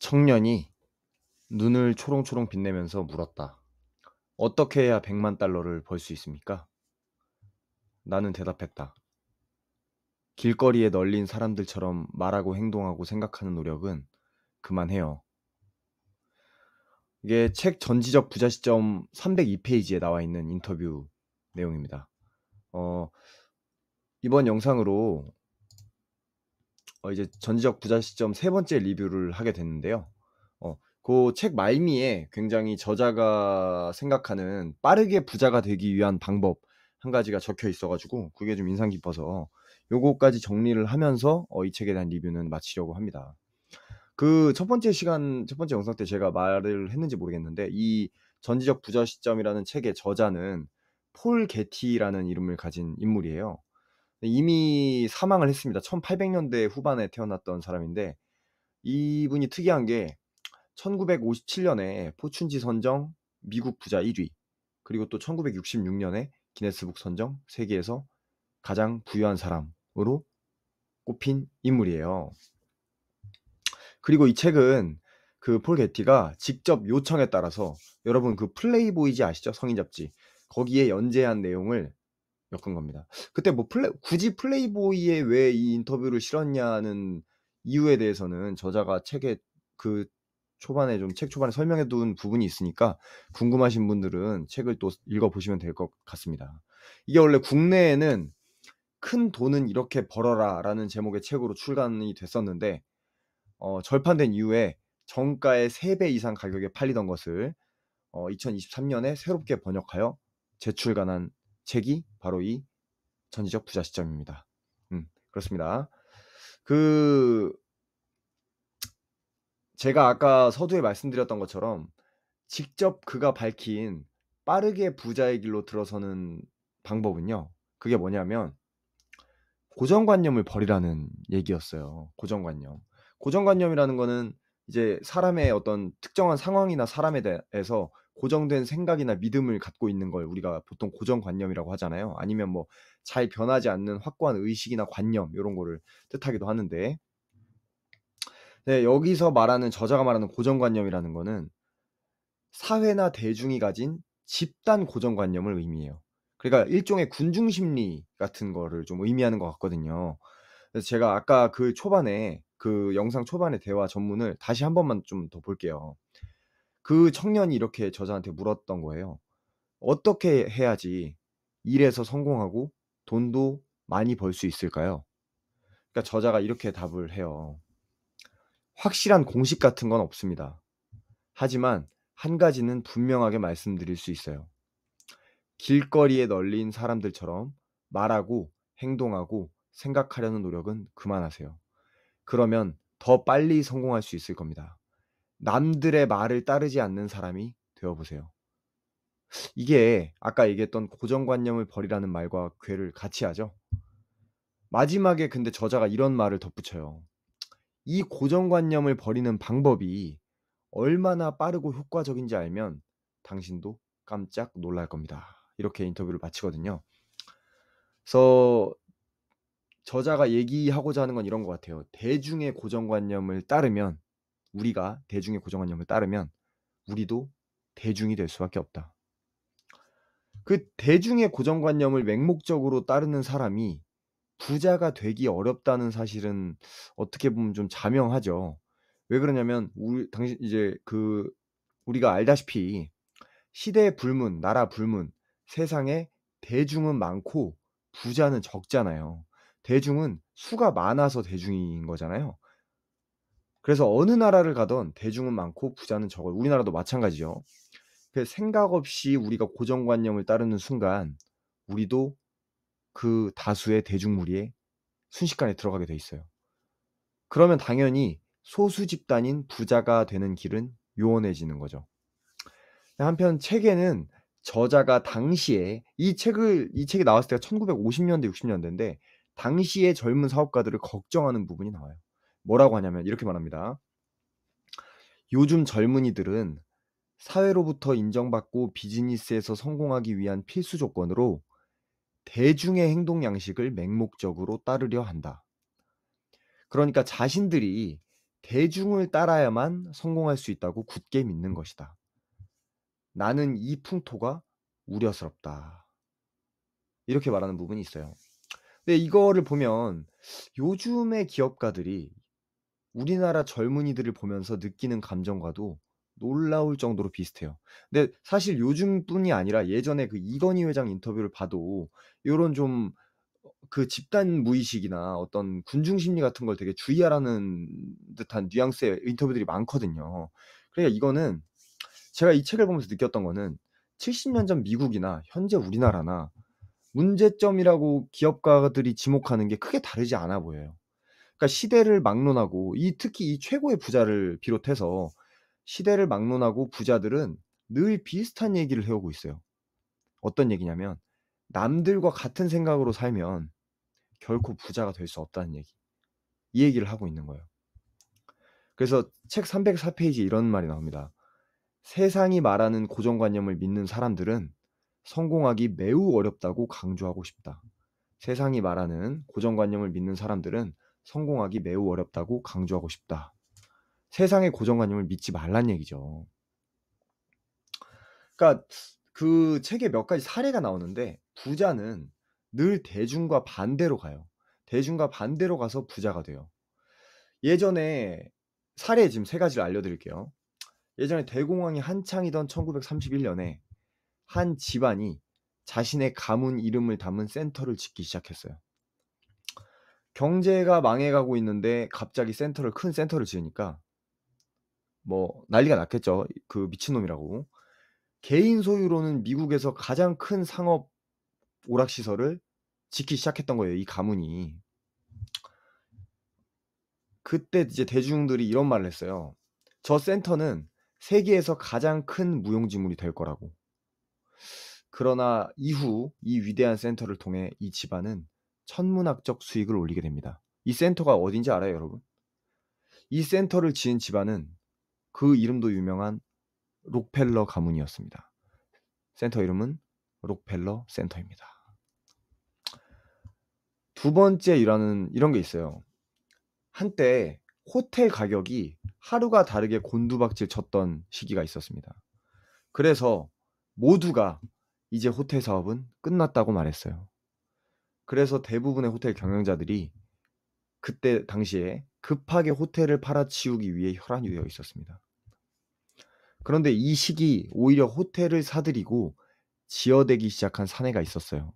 청년이 눈을 초롱초롱 빛내면서 물었다. 어떻게 해야 100만 달러를 벌 수 있습니까? 나는 대답했다. 길거리에 널린 사람들처럼 말하고 행동하고 생각하는 노력은 그만해요. 이게 책 전지적 부자 시점 302페이지에 나와 있는 인터뷰 내용입니다. 어, 이번 영상으로 이제 전지적 부자 시점 세 번째 리뷰를 하게 됐는데요. 그 책 말미에 굉장히 저자가 생각하는 빠르게 부자가 되기 위한 방법 한 가지가 적혀 있어 가지고 그게 좀 인상 깊어서 요거까지 정리를 하면서 이 책에 대한 리뷰는 마치려고 합니다. 그 첫 번째 영상 때 제가 말을 했는지 모르겠는데 이 전지적 부자 시점이라는 책의 저자는 폴 게티라는 이름을 가진 인물이에요. 이미 사망을 했습니다. 1800년대 후반에 태어났던 사람인데 이분이 특이한 게 1957년에 포춘지 선정 미국 부자 1위, 그리고 또 1966년에 기네스북 선정 세계에서 가장 부유한 사람으로 꼽힌 인물이에요. 그리고 이 책은 그 폴 게티가 직접 요청에 따라서, 여러분 그 플레이보이지 아시죠? 성인 잡지. 거기에 연재한 내용을 엮은 겁니다. 그때 뭐 굳이 플레이보이에 왜 이 인터뷰를 실었냐는 이유에 대해서는 저자가 책에 그 초반에 좀 책 초반에 설명해 둔 부분이 있으니까 궁금하신 분들은 책을 또 읽어 보시면 될 것 같습니다. 이게 원래 국내에는 "큰 돈은 이렇게 벌어라."라는 제목의 책으로 출간이 됐었는데 절판된 이후에 정가의 3배 이상 가격에 팔리던 것을 2023년에 새롭게 번역하여 재출간한 책이 바로 이 전지적 부자 시점입니다. 그렇습니다. 그 제가 아까 서두에 말씀드렸던 것처럼 직접 그가 밝힌 빠르게 부자의 길로 들어서는 방법은요, 그게 뭐냐면 고정관념을 버리라는 얘기였어요. 고정관념. 고정관념이라는 거는 이제 사람의 어떤 특정한 상황이나 사람에 대해서 고정된 생각이나 믿음을 갖고 있는 걸 우리가 보통 고정관념이라고 하잖아요. 아니면 뭐 잘 변하지 않는 확고한 의식이나 관념 요런 거를 뜻하기도 하는데, 네, 여기서 말하는 저자가 말하는 고정관념이라는 거는 사회나 대중이 가진 집단 고정관념을 의미해요. 그러니까 일종의 군중심리 같은 거를 좀 의미하는 것 같거든요. 그래서 제가 아까 그 초반에 그 영상 초반의 대화 전문을 다시 한 번만 좀 더 볼게요. 그 청년이 이렇게 저자한테 물었던 거예요. "어떻게 해야지 일에서 성공하고 돈도 많이 벌 수 있을까요?" 그러니까 저자가 이렇게 답을 해요. "확실한 공식 같은 건 없습니다. 하지만 한 가지는 분명하게 말씀드릴 수 있어요. 길거리에 널린 사람들처럼 말하고 행동하고 생각하려는 노력은 그만하세요. 그러면 더 빨리 성공할 수 있을 겁니다. 남들의 말을 따르지 않는 사람이 되어 보세요." 이게 아까 얘기했던 고정관념을 버리라는 말과 괴를 같이 하죠. 마지막에 근데 저자가 이런 말을 덧붙여요. "이 고정관념을 버리는 방법이 얼마나 빠르고 효과적인지 알면 당신도 깜짝 놀랄 겁니다." 이렇게 인터뷰를 마치거든요. 그래서 저자가 얘기하고자 하는 건 이런 것 같아요. 대중의 고정관념을 따르면, 우리가 대중의 고정관념을 따르면 우리도 대중이 될 수밖에 없다. 그 대중의 고정관념을 맹목적으로 따르는 사람이 부자가 되기 어렵다는 사실은 어떻게 보면 좀 자명하죠. 왜 그러냐면 우리 당신 이제 그 우리가 알다시피 시대 불문, 나라 불문, 세상에 대중은 많고 부자는 적잖아요. 대중은 수가 많아서 대중인 거잖아요. 그래서 어느 나라를 가든 대중은 많고 부자는 적어요. 우리나라도 마찬가지죠. 그 생각 없이 우리가 고정관념을 따르는 순간 우리도 그 다수의 대중무리에 순식간에 들어가게 돼 있어요. 그러면 당연히 소수 집단인 부자가 되는 길은 요원해지는 거죠. 한편 책에는 저자가 당시에 이 책이 나왔을 때가 1950년대 60년대인데 당시의 젊은 사업가들을 걱정하는 부분이 나와요. 뭐라고 하냐면 이렇게 말합니다. "요즘 젊은이들은 사회로부터 인정받고 비즈니스에서 성공하기 위한 필수 조건으로 대중의 행동 양식을 맹목적으로 따르려 한다. 그러니까 자신들이 대중을 따라야만 성공할 수 있다고 굳게 믿는 것이다. 나는 이 풍토가 우려스럽다. 이렇게 말하는 부분이 있어요. 근데 이거를 보면 요즘의 기업가들이 우리나라 젊은이들을 보면서 느끼는 감정과도 놀라울 정도로 비슷해요. 근데 사실 요즘뿐이 아니라 예전에 그 이건희 회장 인터뷰를 봐도 요런 좀 그 집단 무의식이나 어떤 군중 심리 같은 걸 되게 주의하라는 듯한 뉘앙스의 인터뷰들이 많거든요. 그러니까 이거는 제가 이 책을 보면서 느꼈던 거는 70년 전 미국이나 현재 우리나라나 문제점이라고 기업가들이 지목하는 게 크게 다르지 않아 보여요. 그러니까 시대를 막론하고 특히 이 최고의 부자를 비롯해서 시대를 막론하고 부자들은 늘 비슷한 얘기를 해오고 있어요. 어떤 얘기냐면 남들과 같은 생각으로 살면 결코 부자가 될 수 없다는 얘기. 이 얘기를 하고 있는 거예요. 그래서 책 304 페이지에 이런 말이 나옵니다. 세상이 말하는 고정관념을 믿는 사람들은 성공하기 매우 어렵다고 강조하고 싶다. 세상이 말하는 고정관념을 믿는 사람들은 성공하기 매우 어렵다고 강조하고 싶다. 세상의 고정관념을 믿지 말란 얘기죠. 그러니까 그 책에 몇 가지 사례가 나오는데 부자는 늘 대중과 반대로 가요. 대중과 반대로 가서 부자가 돼요. 예전에 사례 지금 세 가지를 알려드릴게요. 예전에 대공황이 한창이던 1931 년에 한 집안이 자신의 가문 이름을 담은 센터를 짓기 시작했어요. 경제가 망해가고 있는데 갑자기 큰 센터를 지으니까 뭐 난리가 났겠죠. 그 미친놈이라고. 개인 소유로는 미국에서 가장 큰 상업 오락시설을 짓기 시작했던 거예요, 이 가문이. 그때 이제 대중들이 이런 말을 했어요. 저 센터는 세계에서 가장 큰 무용지물이 될 거라고. 그러나 이후 이 위대한 센터를 통해 이 집안은 천문학적 수익을 올리게 됩니다. 이 센터가 어딘지 알아요, 여러분? 이 센터를 지은 집안은 그 이름도 유명한 록펠러 가문이었습니다. 센터 이름은 록펠러 센터입니다. 두 번째 이런 게 있어요. 한때 호텔 가격이 하루가 다르게 곤두박질 쳤던 시기가 있었습니다. 그래서 모두가 이제 호텔 사업은 끝났다고 말했어요. 그래서 대부분의 호텔 경영자들이 그때 당시에 급하게 호텔을 팔아치우기 위해 혈안이 되어 있었습니다. 그런데 이 시기 오히려 호텔을 사들이고 지어대기 시작한 사내가 있었어요.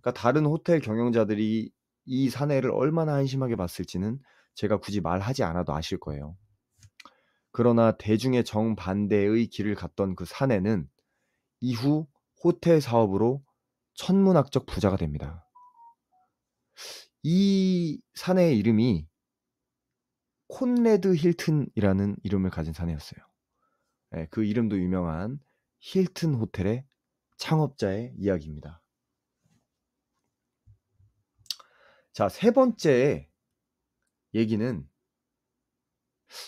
그러니까 다른 호텔 경영자들이 이 사내를 얼마나 한심하게 봤을지는 제가 굳이 말하지 않아도 아실 거예요. 그러나 대중의 정반대의 길을 갔던 그 사내는 이후 호텔 사업으로 천문학적 부자가 됩니다. 이 사내의 이름이 콘레드 힐튼이라는 이름을 가진 사내였어요. 예, 그 이름도 유명한 힐튼 호텔의 창업자의 이야기입니다. 자, 세 번째 얘기는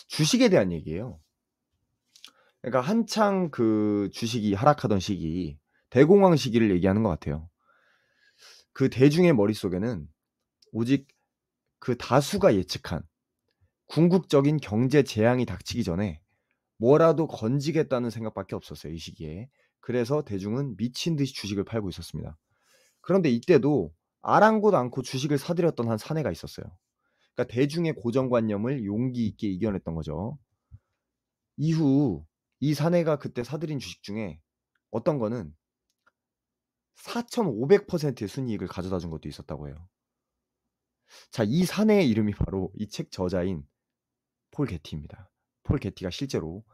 주식에 대한 얘기예요. 그러니까 한창 그 주식이 하락하던 시기, 대공황 시기를 얘기하는 것 같아요. 그 대중의 머릿속에는 오직 그 다수가 예측한 궁극적인 경제 재앙이 닥치기 전에 뭐라도 건지겠다는 생각밖에 없었어요, 이 시기에. 그래서 대중은 미친 듯이 주식을 팔고 있었습니다. 그런데 이때도 아랑곳 않고 주식을 사들였던 한 사내가 있었어요. 그러니까 대중의 고정관념을 용기 있게 이겨냈던 거죠. 이후 이 사내가 그때 사들인 주식 중에 어떤 거는 4,500%의 순이익을 가져다 준 것도 있었다고 해요. 자, 이 사내의 이름이 바로 이 책 저자인 폴 게티입니다. 폴 게티가 실제로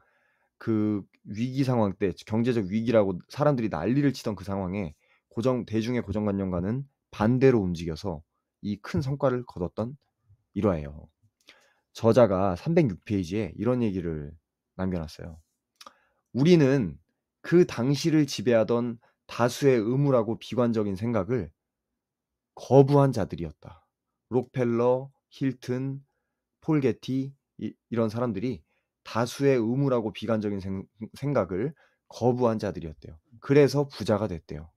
그 위기 상황 때 경제적 위기라고 사람들이 난리를 치던 그 상황에 대중의 고정관념과는 반대로 움직여서 이 큰 성과를 거뒀던 일화예요. 저자가 306 페이지에 이런 얘기를 남겨놨어요. 우리는 그 당시를 지배하던 다수의 의무라고 비관적인 생각을 거부한 자들이었다. 록펠러, 힐튼, 폴 게티 이런 사람들이 다수의 의무라고 비관적인 생각을 거부한 자들이었대요. 그래서 부자가 됐대요.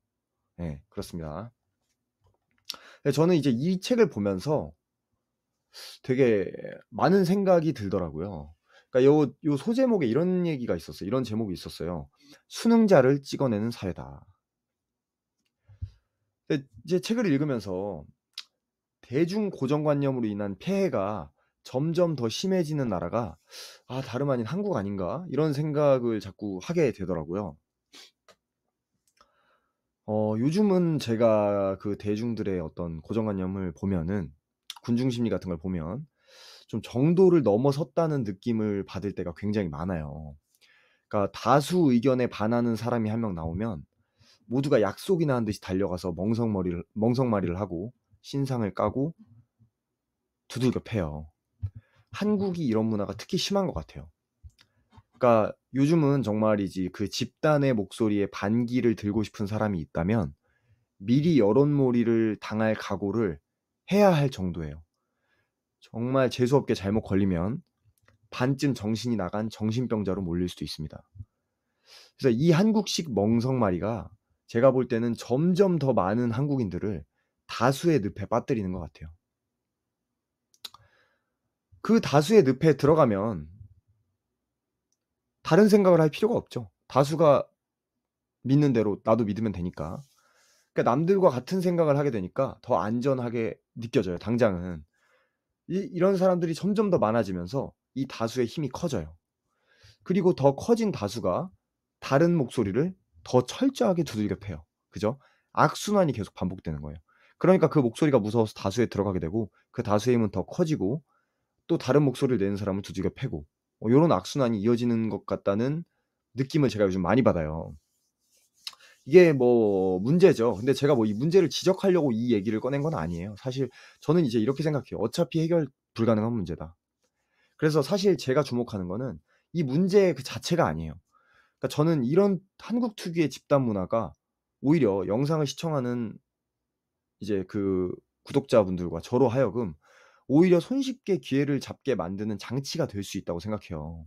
네, 그렇습니다. 저는 이제 이 책을 보면서 되게 많은 생각이 들더라고요. 그러니까 요 소제목에 이런 얘기가 있었어요. 이런 제목이 있었어요. "수능자를 찍어내는 사회다." 근데 이제 책을 읽으면서 '대중 고정관념으로 인한 폐해가 점점 더 심해지는 나라가 다름 아닌 한국 아닌가?' 이런 생각을 자꾸 하게 되더라고요. 요즘은 제가 그 대중들의 어떤 고정관념을 보면은, 군중 심리 같은 걸 보면 좀 정도를 넘어섰다는 느낌을 받을 때가 굉장히 많아요. 그러니까 다수 의견에 반하는 사람이 한 명 나오면 모두가 약속이나 한 듯이 달려가서 멍석말이를 하고 신상을 까고 두들겨 패요. 한국이 이런 문화가 특히 심한 것 같아요. 그러니까 요즘은 정말이지 그 집단의 목소리에 반기를 들고 싶은 사람이 있다면 미리 여론몰이를 당할 각오를 해야 할 정도예요. 정말 재수없게 잘못 걸리면 반쯤 정신이 나간 정신병자로 몰릴 수도 있습니다. 그래서 이 한국식 멍석말이가 제가 볼 때는 점점 더 많은 한국인들을 다수의 늪에 빠뜨리는 것 같아요. 그 다수의 늪에 들어가면 다른 생각을 할 필요가 없죠. 다수가 믿는 대로 나도 믿으면 되니까. 그러니까 남들과 같은 생각을 하게 되니까 더 안전하게 느껴져요, 당장은. 이런 사람들이 점점 더 많아지면서 이 다수의 힘이 커져요. 그리고 더 커진 다수가 다른 목소리를 더 철저하게 두들겨 패요. 그죠? 악순환이 계속 반복되는 거예요. 그러니까 그 목소리가 무서워서 다수에 들어가게 되고, 그 다수의 힘은 더 커지고 또 다른 목소리를 내는 사람을 두들겨 패고, 요런 악순환이 이어지는 것 같다는 느낌을 제가 요즘 많이 받아요. 이게 뭐 문제죠. 근데 제가 뭐 이 문제를 지적하려고 이 얘기를 꺼낸 건 아니에요. 사실 저는 이제 이렇게 생각해요. '어차피 해결 불가능한 문제다.' 그래서 사실 제가 주목하는 거는 이 문제 그 자체가 아니에요. 그러니까 저는 이런 한국 특유의 집단 문화가 오히려 영상을 시청하는 이제 그 구독자분들과 저로 하여금 오히려 손쉽게 기회를 잡게 만드는 장치가 될 수 있다고 생각해요.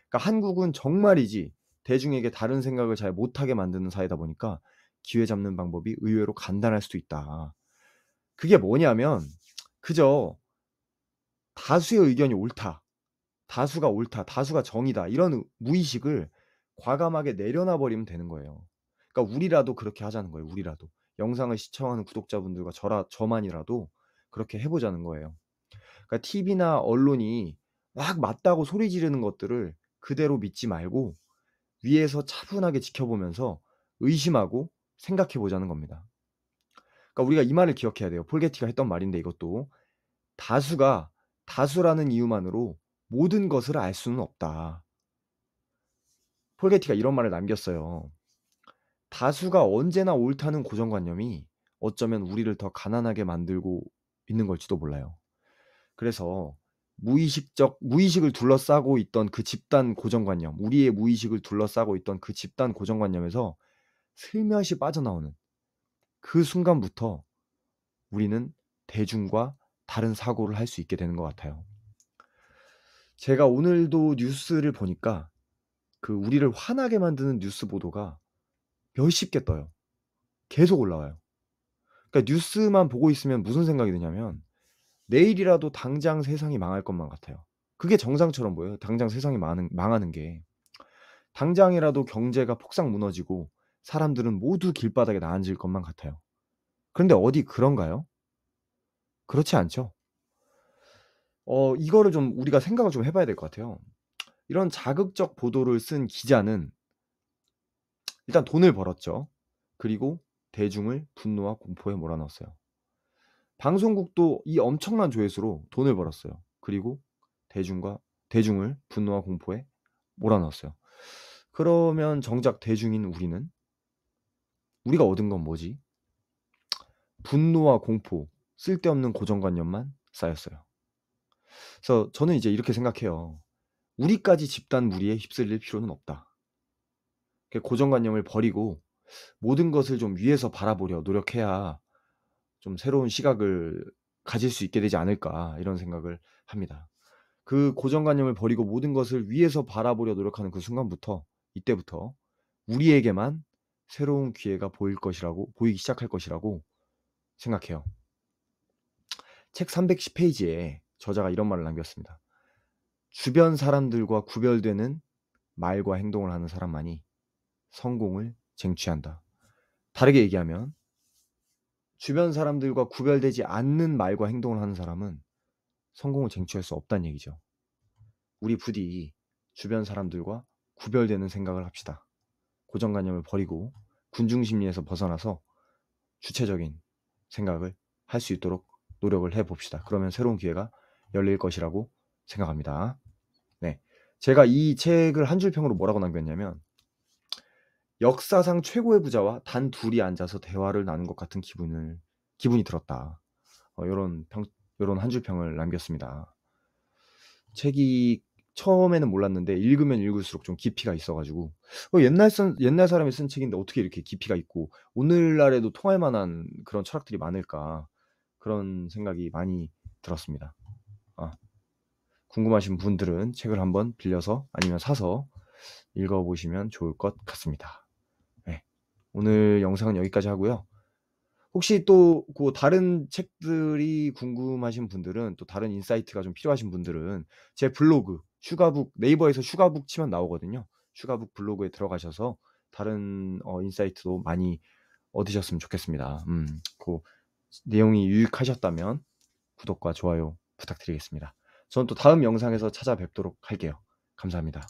그러니까 한국은 정말이지 대중에게 다른 생각을 잘 못하게 만드는 사회다 보니까 기회 잡는 방법이 의외로 간단할 수도 있다. 그게 뭐냐면 그저 '다수의 의견이 옳다. 다수가 옳다. 다수가 정의다.' 이런 무의식을 과감하게 내려놔 버리면 되는 거예요. 그러니까 우리라도 그렇게 하자는 거예요, 우리라도. 영상을 시청하는 구독자분들과 저만이라도 그렇게 해 보자는 거예요. 그러니까 TV나 언론이 막 맞다고 소리 지르는 것들을 그대로 믿지 말고 위에서 차분하게 지켜보면서 의심하고 생각해 보자는 겁니다. 그러니까 우리가 이 말을 기억해야 돼요. 폴 게티가 했던 말인데 이것도. 다수가 다수라는 이유만으로 모든 것을 알 수는 없다. 폴 게티가 이런 말을 남겼어요. 다수가 언제나 옳다는 고정관념이 어쩌면 우리를 더 가난하게 만들고 있는 걸지도 몰라요. 그래서 무의식을 둘러싸고 있던 그 집단 고정관념, 우리의 무의식을 둘러싸고 있던 그 집단 고정관념에서 슬며시 빠져나오는 그 순간부터 우리는 대중과 다른 사고를 할 수 있게 되는 것 같아요. 제가 오늘도 뉴스를 보니까 그 우리를 화나게 만드는 뉴스 보도가 몇십 개 떠요. 계속 올라와요. 그러니까 뉴스만 보고 있으면 무슨 생각이 드냐면 내일이라도 당장 세상이 망할 것만 같아요. 그게 정상처럼 보여요, 당장 세상이 망하는 게. 당장이라도 경제가 폭삭 무너지고 사람들은 모두 길바닥에 나앉을 것만 같아요. 그런데 어디 그런가요? 그렇지 않죠. 이거를 좀 우리가 생각을 좀 해 봐야 될 것 같아요. 이런 자극적 보도를 쓴 기자는 일단 돈을 벌었죠. 그리고 대중을 분노와 공포에 몰아넣었어요. 방송국도 이 엄청난 조회수로 돈을 벌었어요. 그리고 대중을 분노와 공포에 몰아넣었어요. 그러면 정작 대중인 우리가 얻은 건 뭐지? 분노와 공포, 쓸데없는 고정관념만 쌓였어요. 그래서 저는 이제 이렇게 생각해요. '우리까지 집단 무리에 휩쓸릴 필요는 없다.' 그 고정관념을 버리고 모든 것을 좀 위에서 바라보려 노력해야 좀 새로운 시각을 가질 수 있게 되지 않을까 이런 생각을 합니다. 그 고정관념을 버리고 모든 것을 위에서 바라보려 노력하는 그 순간부터 이때부터 우리에게만 새로운 기회가 보이기 시작할 것이라고 생각해요. 책 310 페이지에 저자가 이런 말을 남겼습니다. 주변 사람들과 구별되는 말과 행동을 하는 사람만이 성공을 쟁취한다. 다르게 얘기하면 주변 사람들과 구별되지 않는 말과 행동을 하는 사람은 성공을 쟁취할 수 없다는 얘기죠. 우리 부디 주변 사람들과 구별되는 생각을 합시다. 고정관념을 버리고 군중심리에서 벗어나서 주체적인 생각을 할 수 있도록 노력을 해봅시다. 그러면 새로운 기회가 열릴 것이라고 생각합니다. 네, 제가 이 책을 한 줄 평으로 뭐라고 남겼냐면 역사상 최고의 부자와 단 둘이 앉아서 대화를 나눈 것 같은 기분이 들었다. 요런 한 줄 평을 남겼습니다. 책이 처음에는 몰랐는데 읽으면 읽을수록 좀 깊이가 있어가지고 옛날 사람이 쓴 책인데 어떻게 이렇게 깊이가 있고 오늘날에도 통할 만한 그런 철학들이 많을까 그런 생각이 많이 들었습니다. 궁금하신 분들은 책을 한번 빌려서 아니면 사서 읽어보시면 좋을 것 같습니다. 네, 오늘 영상은 여기까지 하고요. 혹시 또 그 다른 책들이 궁금하신 분들은 또 다른 인사이트가 좀 필요하신 분들은 제 블로그 슈가북 네이버에서 슈가북 치면 나오거든요. 슈가북 블로그에 들어가셔서 다른 인사이트도 많이 얻으셨으면 좋겠습니다. 그 내용이 유익하셨다면 구독과 좋아요 부탁드리겠습니다. 저는 또 다음 영상에서 찾아뵙도록 할게요. 감사합니다.